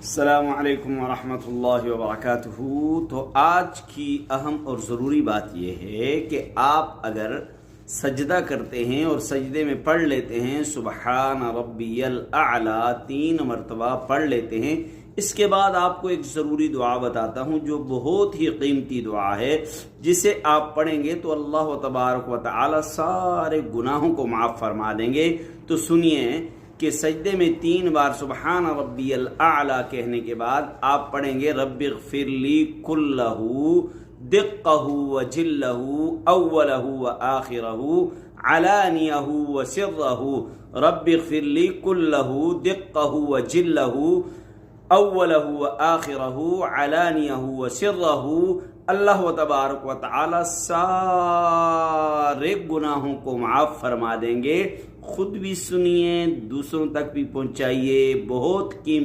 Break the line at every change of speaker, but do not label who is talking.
अस्सलाम वालेकुम वरहमतुल्लाहि वबरकातुहू। तो आज की अहम और ज़रूरी बात यह है कि आप अगर सजदा करते हैं और सजदे में पढ़ लेते हैं सुबहान रब्बियल आला 3 मरतबा पढ़ लेते हैं, इसके बाद आपको एक ज़रूरी दुआ बताता हूँ जो बहुत ही कीमती दुआ है, जिसे आप पढ़ेंगे तो अल्लाह तबारक व तआला सारे गुनाहों को माफ़ फरमा देंगे। तो सुनिए कि सजदे में 3 बार सुबहान रब्बियल आला कहने के बाद आप पढ़ेंगे रब्बिग़फिरली कुल्लहू दिक्कहू व जिल्लहू अव्वलहू व आखिरहू अलानियहू व सिर्रहू रब्बिग़फिरली कुल्लहू दिक्कहू व जिल्लहू अव्वलहू व आखिरहू अलानियहू व सिर्रहू। अल्लाह तबारक व तआला सारे गुनाहों को माफ़ फरमा देंगे। खुद भी सुनिए, दूसरों तक भी पहुंचाइए। बहुत कीमती